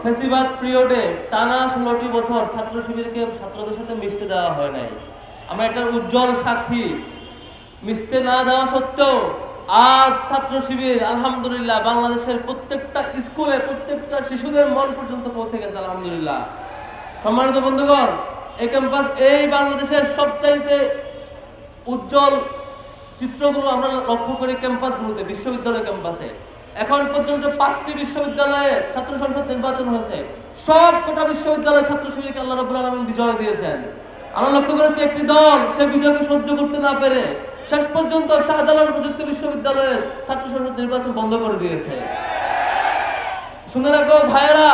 ফেসিবাদ পিরিয়ডে টানা 16টি বছর ছাত্র শিবিরকে ছাত্রদের সাথে মিশতে দেওয়া হয় নাই। আমরা এটার উজ্জ্বল সাক্ষী। মিশতে না দেওয়া সত্ত্বেও আজ ছাত্র শিবির আলহামদুলিল্লাহ বাংলাদেশের প্রত্যেকটা স্কুলে প্রত্যেকটা শিশুদের মন পর্যন্ত পৌঁছে গেছে আলহামদুলিল্লাহ। সম্মানিত বন্ধুগণ, এই ক্যাম্পাস এই বাংলাদেশের সবচাইতে উজ্জ্বল চিত্রগুলো আমরা লক্ষ্য করি ক্যাম্পাসগুলোতে, বিশ্ববিদ্যালয় ক্যাম্পাসে। এখন পর্যন্ত 5টি বিশ্ববিদ্যালয়ে ছাত্র সংসদ নির্বাচন হয়েছে। সব কটা বিশ্ববিদ্যালয়ে ছাত্র শিবিরকে আল্লাহ রাব্বুল আলামিন বিজয় দিয়েছেন। আমরা লক্ষ্য করেছি একটি দল সে বিজয়কে সহ্য করতে না পেরে শেষ পর্যন্ত শাহজালাল প্রযুক্তি বিশ্ববিদ্যালয়ের ছাত্র সংসদ নির্বাচন বন্ধ করে দিয়েছে। শুনে রাখো ভাইয়েরা,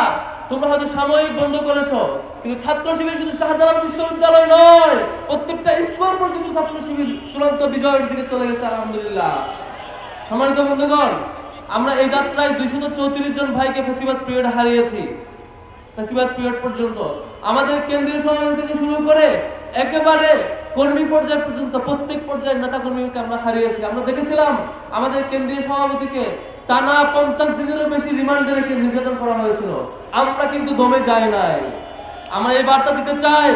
তোমরা হয়তো সাময়িক বন্ধ করেছো, কিন্তু ছাত্র শিবির শুধু শাহজালাল বিশ্ববিদ্যালয় নয়, প্রত্যেকটা স্কুল পর্যন্ত ছাত্র শিবির চূড়ান্ত বিজয়ের দিকে চলে গেছে আলহামদুলিল্লাহ। সম্মানিত বন্ধুগণ, আমরা এই যাত্রায় 234 জন ভাইকে ফেসিবাদ পিরিয়ড হারিয়েছি। ফেসিবাদ পিরিয়ড পর্যন্ত আমাদের কেন্দ্রীয় সভাপতি থেকে শুরু করে একেবারে কর্মী পর্যায় পর্যন্ত প্রত্যেক পর্যায়ের নেতা কর্মীকে আমরা হারিয়েছি। আমরা দেখেছিলাম আমাদের কেন্দ্রীয় সভাপতিকে টানা 50 দিনেরও বেশি রিমান্ডে রেখে নির্যাতন করা হয়েছিল। আমরা কিন্তু দমে যাই নাই। আমরা এই বার্তা দিতে চাই,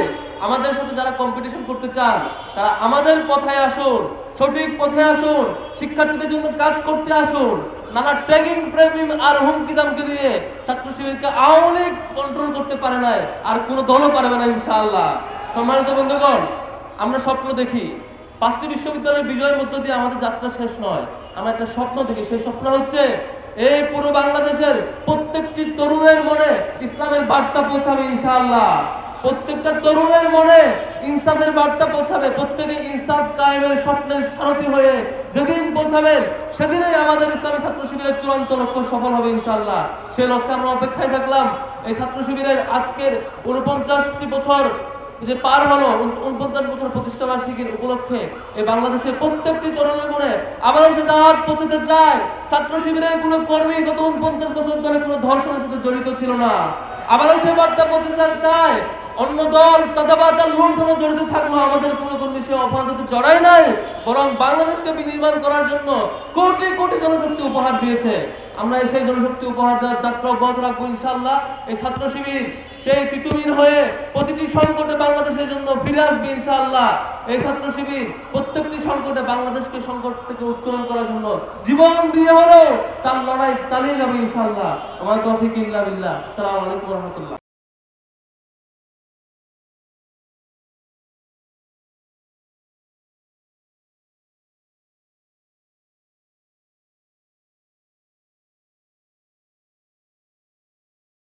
আমাদের সাথে যারা কম্পিটিশন করতে চান তারা আমাদের পথে আসুন, সঠিক পথে আসুন, শিক্ষার্থীদের জন্য কাজ করতে আসুন। নানা ট্যাগিং ফ্রেমিং আর হুমকি দামকি দিয়ে ছাত্র শিবিরকে আওয়ামী লীগ কন্ট্রোল করতে পারে নাই, আর কোনো দলও পারবে না ইনশাআল্লাহ। সম্মানিত বন্ধুগণ, আমরা স্বপ্ন দেখি 5টি বিশ্ববিদ্যালয়ের বিজয়ের মধ্য দিয়ে আমাদের যাত্রা শেষ নয়। আমরা একটা স্বপ্ন দেখি, সেই স্বপ্ন হচ্ছে এই পুরো বাংলাদেশের প্রত্যেকটি তরুণের মনে ইসলামের বার্তা পৌঁছাবে ইনশাআল্লাহ। প্রত্যেকটা তরুণের মনে ইনসাফের বার্তা পৌঁছাবে। প্রত্যেকে ইনসাফ কায়েমের স্বপ্নের সারথি হয়ে যেদিন পৌঁছাবেন সেদিনই আমাদের ইসলামী ছাত্র শিবিরের চূড়ান্ত লক্ষ্য সফল হবে ইনশাআল্লাহ। সেই লক্ষ্যে আমরা অপেক্ষায় থাকলাম। এই ছাত্র শিবিরের আজকের 49টি বছর যে পার হলো, 49 বছর প্রতিষ্ঠা বার্ষিকীর উপলক্ষে এই বাংলাদেশের প্রত্যেকটি তরুণের মনে আবারও সে দাওয়াত পৌঁছতে চায়। ছাত্র শিবিরের কোনো কর্মী গত 49 বছর ধরে কোনো ধর্ষণের সাথে জড়িত ছিল না। আবারও সে বার্তা পৌঁছতে চায়, অন্য দল চাঁদাবাজ আর লুণ্ঠনে জড়িত থাকলেও আমাদের কোনো কর্মী সে অপরাধে জড়ায় নাই, বরং বাংলাদেশকে বিনির্মাণ করার জন্য কোটি কোটি জনশক্তি উপহার দিয়েছে। আমরা সেই জনশক্তি উপহার দেওয়ার যাত্রা অব্যাহত রাখবো ইনশাআল্লাহ। এই ছাত্র শিবির সেই তিতুমির হয়ে প্রতিটি সংকটে বাংলাদেশের জন্য ফিরে আসবে ইনশাআল্লাহ। এই ছাত্র শিবির প্রত্যেকটি সংকটে বাংলাদেশকে সংকট থেকে উত্তোলন করার জন্য জীবন দিয়ে হলেও তার লড়াই চালিয়ে যাবে ইনশাআল্লাহ। ওয়া মা তাওফীক ইল্লা বিল্লাহ। আসসালামু আলাইকুম ওয়া রাহমাতুল্লাহ।